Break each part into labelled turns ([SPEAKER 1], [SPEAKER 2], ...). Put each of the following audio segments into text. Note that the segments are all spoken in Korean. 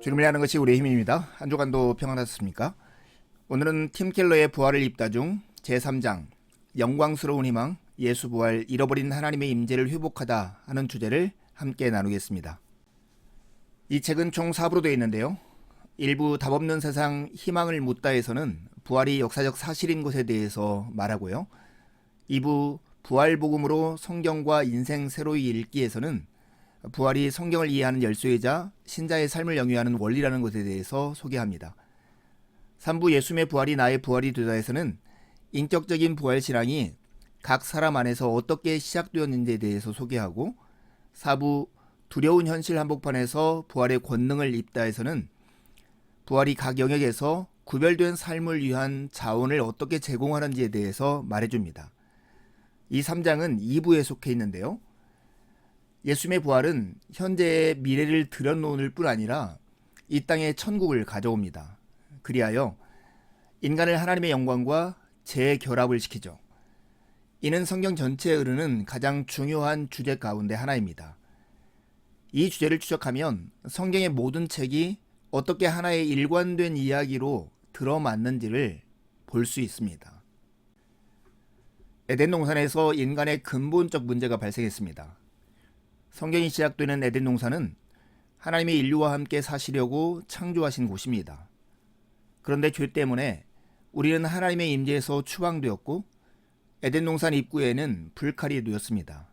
[SPEAKER 1] 주님을 위하는 것이 우리의 힘입니다. 한 주간도 평안하셨습니까? 오늘은 팀 켈러의 부활을 입다 중 제3장 영광스러운 희망 예수 부활 잃어버린 하나님의 임재를 회복하다 하는 주제를 함께 나누겠습니다. 이 책은 총 4부로 되어 있는데요. 1부 답없는 세상 희망을 묻다에서는 부활이 역사적 사실인 것에 대해서 말하고요. 2부 부활 복음으로 성경과 인생 새로이 읽기에서는 부활이 성경을 이해하는 열쇠이자 신자의 삶을 영위하는 원리라는 것에 대해서 소개합니다. 3부 예수님의 부활이 나의 부활이 되다에서는 인격적인 부활 신앙이 각 사람 안에서 어떻게 시작되었는지에 대해서 소개하고 4부 두려운 현실 한복판에서 부활의 권능을 입다에서는 부활이 각 영역에서 구별된 삶을 위한 자원을 어떻게 제공하는지에 대해서 말해줍니다. 이 3장은 2부에 속해 있는데요. 예수님의 부활은 현재의 미래를 들여놓을 뿐 아니라 이 땅에 천국을 가져옵니다. 그리하여 인간을 하나님의 영광과 재결합을 시키죠. 이는 성경 전체에 흐르는 가장 중요한 주제 가운데 하나입니다. 이 주제를 추적하면 성경의 모든 책이 어떻게 하나의 일관된 이야기로 들어맞는지를 볼 수 있습니다. 에덴 동산에서 인간의 근본적 문제가 발생했습니다. 성경이 시작되는 에덴 동산은 하나님이 인류와 함께 사시려고 창조하신 곳입니다. 그런데 죄 때문에 우리는 하나님의 임재에서 추방되었고 에덴 동산 입구에는 불칼이 놓였습니다.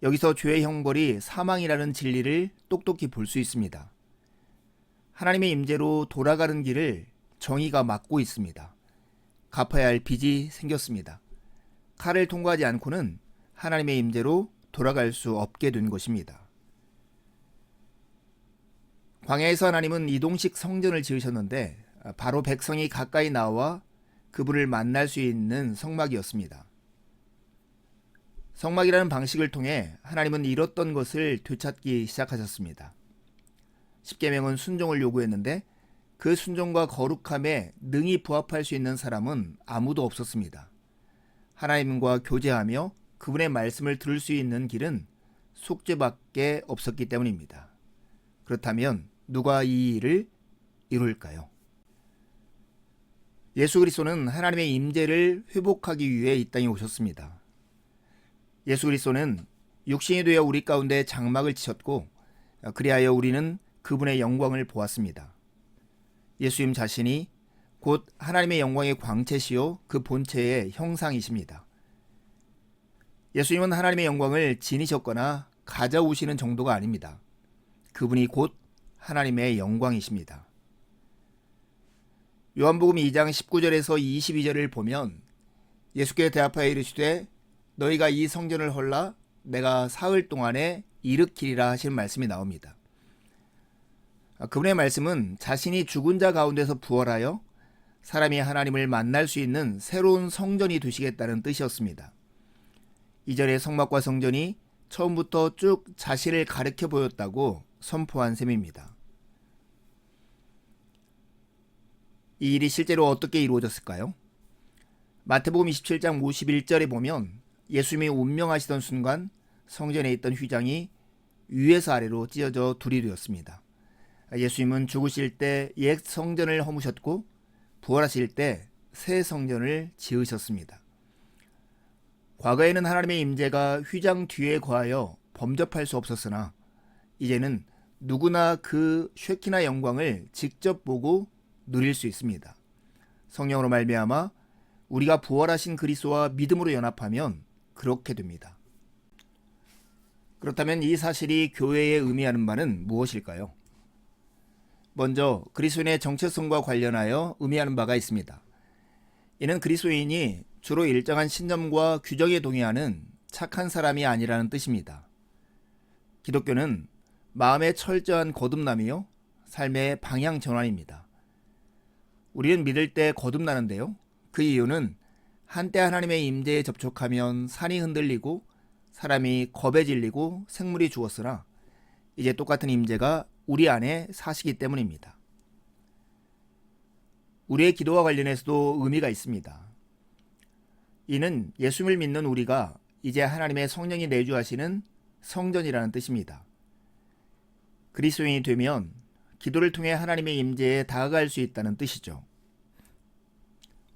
[SPEAKER 1] 여기서 죄의 형벌이 사망이라는 진리를 똑똑히 볼 수 있습니다. 하나님의 임재로 돌아가는 길을 정의가 막고 있습니다. 갚아야 할 빚이 생겼습니다. 칼을 통과하지 않고는 하나님의 임재로 돌아갈 수 없게 된 것입니다. 광야에서 하나님은 이동식 성전을 지으셨는데 바로 백성이 가까이 나와 그분을 만날 수 있는 성막이었습니다. 성막이라는 방식을 통해 하나님은 잃었던 것을 되찾기 시작하셨습니다. 십계명은 순종을 요구했는데 그 순종과 거룩함에 능히 부합할 수 있는 사람은 아무도 없었습니다. 하나님과 교제하며 그분의 말씀을 들을 수 있는 길은 속죄밖에 없었기 때문입니다. 그렇다면 누가 이 일을 이룰까요? 예수 그리스도는 하나님의 임재를 회복하기 위해 이 땅에 오셨습니다. 예수 그리스도는 육신이 되어 우리 가운데 장막을 치셨고 그리하여 우리는 그분의 영광을 보았습니다. 예수님 자신이 곧 하나님의 영광의 광채시요 그 본체의 형상이십니다. 예수님은 하나님의 영광을 지니셨거나 가져오시는 정도가 아닙니다. 그분이 곧 하나님의 영광이십니다. 요한복음 2장 19절에서 22절을 보면 예수께 대답하여 이르시되 너희가 이 성전을 헐라 내가 사흘 동안에 일으키리라 하신 말씀이 나옵니다. 그분의 말씀은 자신이 죽은 자 가운데서 부활하여 사람이 하나님을 만날 수 있는 새로운 성전이 되시겠다는 뜻이었습니다. 이전의 성막과 성전이 처음부터 쭉 자신을 가리켜 보였다고 선포한 셈입니다. 이 일이 실제로 어떻게 이루어졌을까요? 마태복음 27장 51절에 보면 예수님이 운명하시던 순간 성전에 있던 휘장이 위에서 아래로 찢어져 둘이 되었습니다. 예수님은 죽으실 때 옛 성전을 허무셨고 부활하실 때 새 성전을 지으셨습니다. 과거에는 하나님의 임재가 휘장 뒤에 거하여 범접할 수 없었으나 이제는 누구나 그 쉐키나 영광을 직접 보고 누릴 수 있습니다. 성령으로 말미암아 우리가 부활하신 그리스도와 믿음으로 연합하면 그렇게 됩니다. 그렇다면 이 사실이 교회에 의미하는 바는 무엇일까요? 먼저 그리스도인의 정체성과 관련하여 의미하는 바가 있습니다. 이는 그리스도인이 주로 일정한 신념과 규정에 동의하는 착한 사람이 아니라는 뜻입니다. 기독교는 마음의 철저한 거듭남이요 삶의 방향 전환입니다. 우리는 믿을 때 거듭나는데요. 그 이유는 한때 하나님의 임재에 접촉하면 산이 흔들리고 사람이 겁에 질리고 생물이 죽었으나 이제 똑같은 임재가 우리 안에 사시기 때문입니다. 우리의 기도와 관련해서도 의미가 있습니다. 이는 예수님을 믿는 우리가 이제 하나님의 성령이 내주하시는 성전이라는 뜻입니다. 그리스도인이 되면 기도를 통해 하나님의 임재에 다가갈 수 있다는 뜻이죠.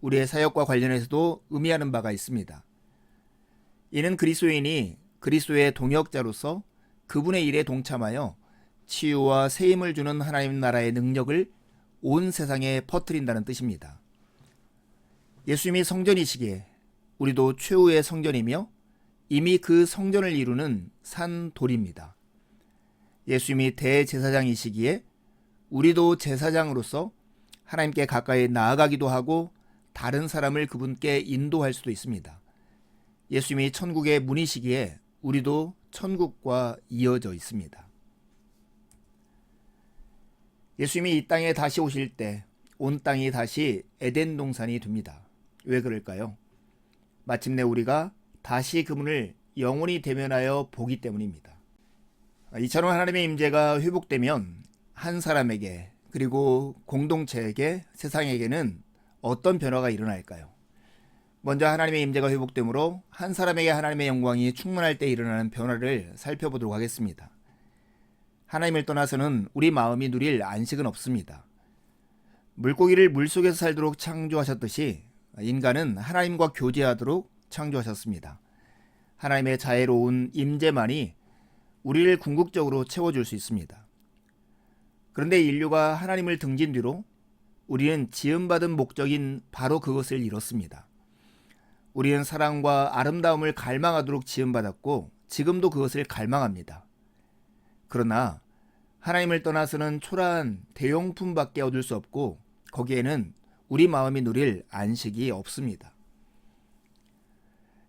[SPEAKER 1] 우리의 사역과 관련해서도 의미하는 바가 있습니다. 이는 그리스도인이 그리스도의 동역자로서 그분의 일에 동참하여 치유와 세임을 주는 하나님 나라의 능력을 온 세상에 퍼뜨린다는 뜻입니다. 예수님이 성전이시기에 우리도 최후의 성전이며 이미 그 성전을 이루는 산 돌입니다. 예수님이 대제사장이시기에 우리도 제사장으로서 하나님께 가까이 나아가기도 하고 다른 사람을 그분께 인도할 수도 있습니다. 예수님이 천국의 문이시기에 우리도 천국과 이어져 있습니다. 예수님이 이 땅에 다시 오실 때 온 땅이 다시 에덴 동산이 됩니다. 왜 그럴까요? 마침내 우리가 다시 그분을 영원히 대면하여 보기 때문입니다. 이처럼 하나님의 임재가 회복되면 한 사람에게 그리고 공동체에게 세상에게는 어떤 변화가 일어날까요? 먼저 하나님의 임재가 회복되므로 한 사람에게 하나님의 영광이 충만할 때 일어나는 변화를 살펴보도록 하겠습니다. 하나님을 떠나서는 우리 마음이 누릴 안식은 없습니다. 물고기를 물속에서 살도록 창조하셨듯이 인간은 하나님과 교제하도록 창조하셨습니다. 하나님의 자애로운 임재만이 우리를 궁극적으로 채워줄 수 있습니다. 그런데 인류가 하나님을 등진 뒤로 우리는 지음받은 목적인 바로 그것을 잃었습니다. 우리는 사랑과 아름다움을 갈망하도록 지음받았고 지금도 그것을 갈망합니다. 그러나 하나님을 떠나서는 초라한 대용품밖에 얻을 수 없고 거기에는 우리 마음이 누릴 안식이 없습니다.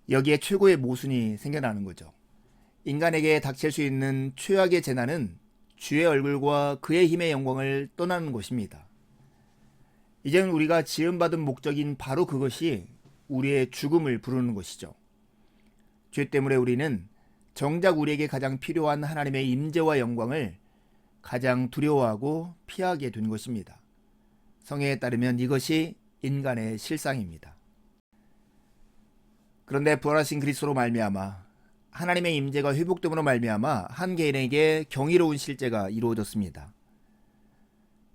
[SPEAKER 1] 여기에 최고의 모순이 생겨나는 거죠. 인간에게 닥칠 수 있는 최악의 재난은 주의 얼굴과 그의 힘의 영광을 떠나는 것입니다. 이제는 우리가 지음받은 목적인 바로 그것이 우리의 죽음을 부르는 것이죠. 죄 때문에 우리는 정작 우리에게 가장 필요한 하나님의 임재와 영광을 가장 두려워하고 피하게 된 것입니다. 성경에 따르면 이것이 인간의 실상입니다. 그런데 부활하신 그리스도로 말미암아 하나님의 임재가 회복됨으로 말미암아 한 개인에게 경이로운 실제가 이루어졌습니다.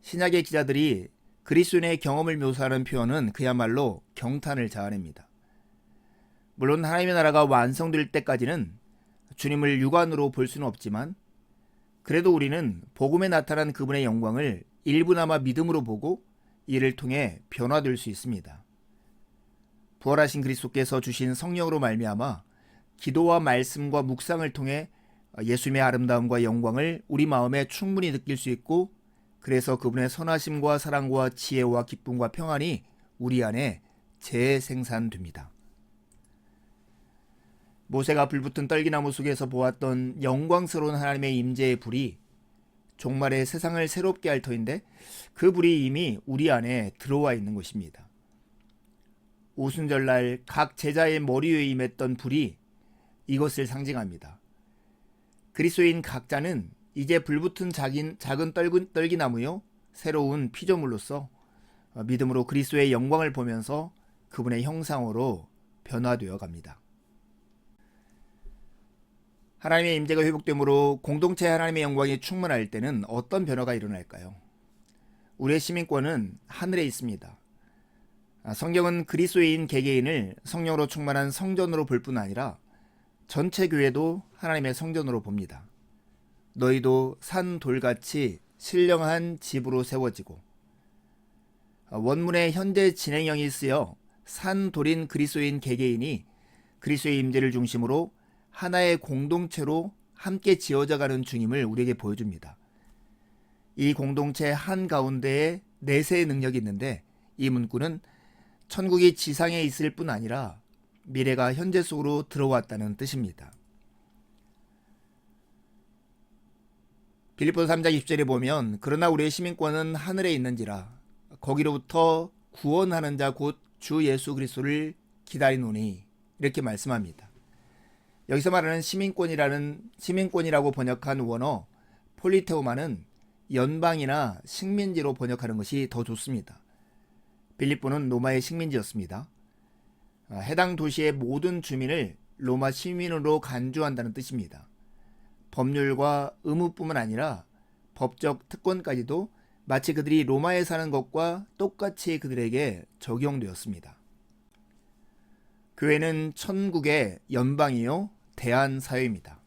[SPEAKER 1] 신약의 기자들이 그리스도인의 경험을 묘사하는 표현은 그야말로 경탄을 자아냅니다. 물론 하나님의 나라가 완성될 때까지는 주님을 육안으로 볼 수는 없지만 그래도 우리는 복음에 나타난 그분의 영광을 일부나마 믿음으로 보고 이를 통해 변화될 수 있습니다. 부활하신 그리스도께서 주신 성령으로 말미암아 기도와 말씀과 묵상을 통해 예수님의 아름다움과 영광을 우리 마음에 충분히 느낄 수 있고 그래서 그분의 선하심과 사랑과 지혜와 기쁨과 평안이 우리 안에 재생산됩니다. 모세가 불붙은 떨기나무 속에서 보았던 영광스러운 하나님의 임재의 불이 종말의 세상을 새롭게 할 터인데 그 불이 이미 우리 안에 들어와 있는 것입니다. 오순절날 각 제자의 머리 위에 임했던 불이 이것을 상징합니다. 그리스도인 각자는 이제 불붙은 작은 떨기나무요 새로운 피조물로서 믿음으로 그리스도의 영광을 보면서 그분의 형상으로 변화되어 갑니다. 하나님의 임재가 회복되므로 공동체 하나님의 영광이 충만할 때는 어떤 변화가 일어날까요? 우리의 시민권은 하늘에 있습니다. 성경은 그리스도인 개개인을 성령으로 충만한 성전으로 볼 뿐 아니라 전체 교회도 하나님의 성전으로 봅니다. 너희도 산 돌같이 신령한 집으로 세워지고 원문에 현재 진행형이 쓰여 산 돌인 그리스도인 개개인이 그리스도의 임재를 중심으로 하나의 공동체로 함께 지어져가는 중임을 우리에게 보여줍니다. 이 공동체 한가운데에 내세의 능력이 있는데 이 문구는 천국이 지상에 있을 뿐 아니라 미래가 현재 속으로 들어왔다는 뜻입니다. 빌립보서 3장 20절에 보면 그러나 우리의 시민권은 하늘에 있는지라 거기로부터 구원하는 자 곧 주 예수 그리스도를 기다리노니 이렇게 말씀합니다. 여기서 말하는 시민권이라고 번역한 원어 폴리테오마는 연방이나 식민지로 번역하는 것이 더 좋습니다. 빌립보는 로마의 식민지였습니다. 해당 도시의 모든 주민을 로마 시민으로 간주한다는 뜻입니다. 법률과 의무뿐만 아니라 법적 특권까지도 마치 그들이 로마에 사는 것과 똑같이 그들에게 적용되었습니다. 교회는 천국의 연방이요 대한사회입니다.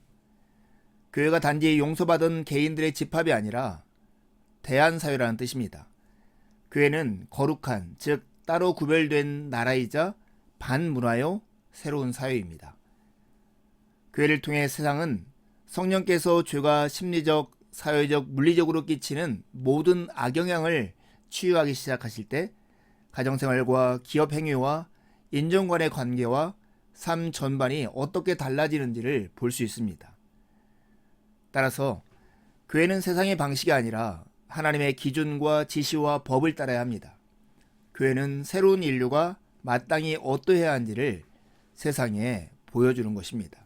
[SPEAKER 1] 교회가 단지 용서받은 개인들의 집합이 아니라 대한사회라는 뜻입니다. 교회는 거룩한, 즉 따로 구별된 나라이자 반문화요 새로운 사회입니다. 교회를 통해 세상은 성령께서 죄가 심리적, 사회적, 물리적으로 끼치는 모든 악영향을 치유하기 시작하실 때 가정생활과 기업 행위와 인종 간의 관계와 삶 전반이 어떻게 달라지는지를 볼 수 있습니다. 따라서 교회는 세상의 방식이 아니라 하나님의 기준과 지시와 법을 따라야 합니다. 교회는 새로운 인류가 마땅히 어떠해야 하는지를 세상에 보여주는 것입니다.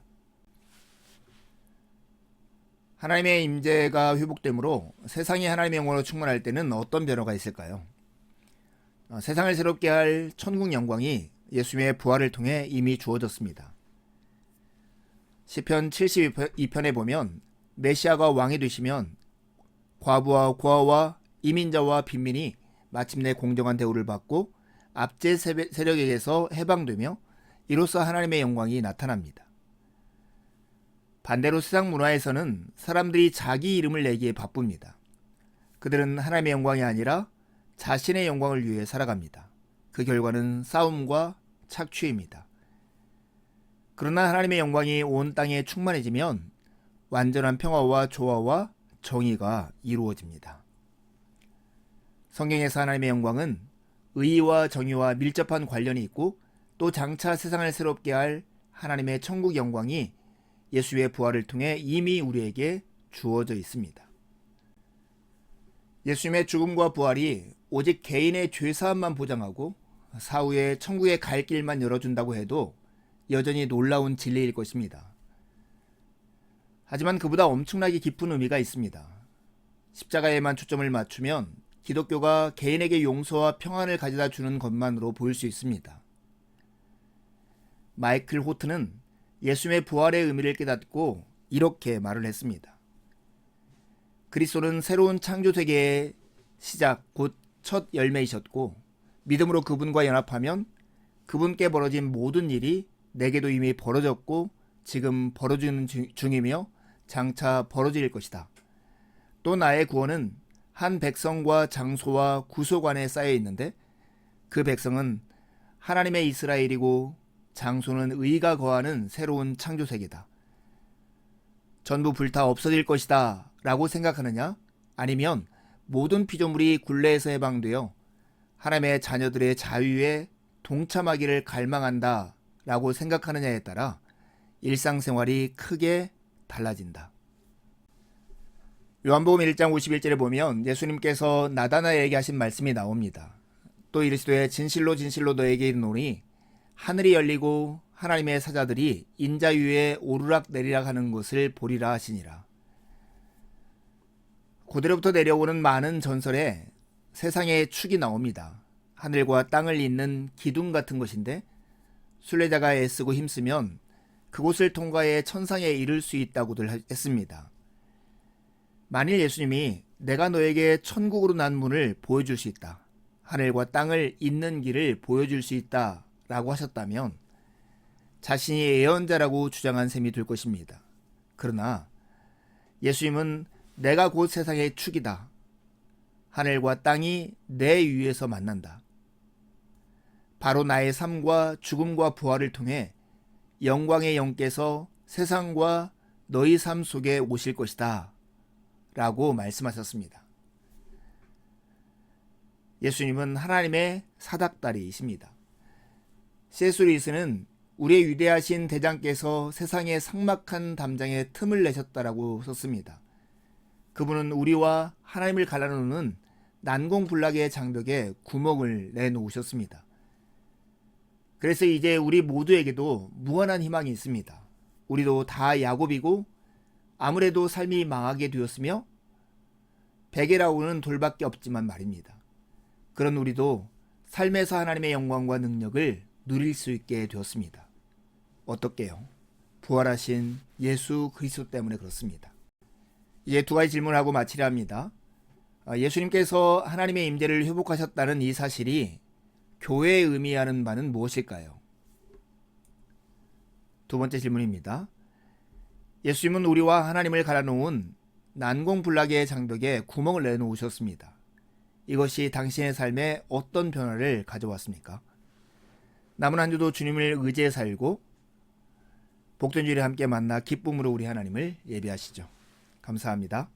[SPEAKER 1] 하나님의 임재가 회복되므로 세상이 하나님의 영광으로 충만할 때는 어떤 변화가 있을까요? 세상을 새롭게 할 천국 영광이 예수님의 부활을 통해 이미 주어졌습니다. 시편 72편에 보면 메시아가 왕이 되시면 과부와 고아와 이민자와 빈민이 마침내 공정한 대우를 받고 압제 세력에게서 해방되며 이로써 하나님의 영광이 나타납니다. 반대로 세상 문화에서는 사람들이 자기 이름을 내기에 바쁩니다. 그들은 하나님의 영광이 아니라 자신의 영광을 위해 살아갑니다. 그 결과는 싸움과 착취입니다. 그러나 하나님의 영광이 온 땅에 충만해지면 완전한 평화와 조화와 정의가 이루어집니다. 성경에서 하나님의 영광은 의와 정의와 밀접한 관련이 있고 또 장차 세상을 새롭게 할 하나님의 천국 영광이 예수의 부활을 통해 이미 우리에게 주어져 있습니다. 예수님의 죽음과 부활이 오직 개인의 죄사함만 보장하고 사후에 천국에 갈 길만 열어준다고 해도 여전히 놀라운 진리일 것입니다. 하지만 그보다 엄청나게 깊은 의미가 있습니다. 십자가에만 초점을 맞추면 기독교가 개인에게 용서와 평안을 가져다 주는 것만으로 보일 수 있습니다. 마이클 호트는 예수님의 부활의 의미를 깨닫고 이렇게 말을 했습니다. 그리스도는 새로운 창조 세계의 시작, 곧 첫 열매이셨고 믿음으로 그분과 연합하면 그분께 벌어진 모든 일이 내게도 이미 벌어졌고 지금 벌어지는 중이며 장차 벌어질 것이다. 또 나의 구원은 한 백성과 장소와 구속 안에 쌓여 있는데 그 백성은 하나님의 이스라엘이고 장소는 의가 거하는 새로운 창조 세계다. 전부 불타 없어질 것이다 라고 생각하느냐? 아니면 모든 피조물이 굴레에서 해방되어 하나님의 자녀들의 자유에 동참하기를 갈망한다 라고 생각하느냐에 따라 일상생활이 크게 달라진다. 요한복음 1장 51절에 보면 예수님께서 나다나엘에게 하신 말씀이 나옵니다. 또 이르시되 진실로 진실로 너에게 이르노니 하늘이 열리고 하나님의 사자들이 인자 위에 오르락 내리락 하는 것을 보리라 하시니라. 고대로부터 내려오는 많은 전설에 세상의 축이 나옵니다. 하늘과 땅을 잇는 기둥 같은 것인데 순례자가 애쓰고 힘쓰면 그곳을 통과해 천상에 이를 수 있다고들 했습니다. 만일 예수님이 내가 너에게 천국으로 난 문을 보여줄 수 있다. 하늘과 땅을 잇는 길을 보여줄 수 있다 라고 하셨다면 자신이 예언자라고 주장한 셈이 될 것입니다. 그러나 예수님은 내가 곧 세상의 축이다. 하늘과 땅이 내 위에서 만난다. 바로 나의 삶과 죽음과 부활을 통해 영광의 영께서 세상과 너희 삶 속에 오실 것이다 라고 말씀하셨습니다. 예수님은 하나님의 사닥다리이십니다. C.S. 루이스는 우리의 위대하신 대장께서 세상의 삭막한 담장에 틈을 내셨다라고 썼습니다. 그분은 우리와 하나님을 갈라놓는 난공불락의 장벽에 구멍을 내놓으셨습니다. 그래서 이제 우리 모두에게도 무한한 희망이 있습니다. 우리도 다 야곱이고 아무래도 삶이 망하게 되었으며 베개라고는 돌밖에 없지만 말입니다. 그런 우리도 삶에서 하나님의 영광과 능력을 누릴 수 있게 되었습니다. 어떻게요? 부활하신 예수 그리스도 때문에 그렇습니다. 이제 두 가지 질문을 하고 마치려 합니다. 예수님께서 하나님의 임재를 회복하셨다는 이 사실이 교회에 의미하는 바는 무엇일까요? 두 번째 질문입니다. 예수님은 우리와 하나님을 갈아놓은 난공불락의 장벽에 구멍을 내놓으셨습니다. 이것이 당신의 삶에 어떤 변화를 가져왔습니까? 남은 한 주도 주님을 의지해 살고 복된 주일에 함께 만나 기쁨으로 우리 하나님을 예배하시죠. 감사합니다.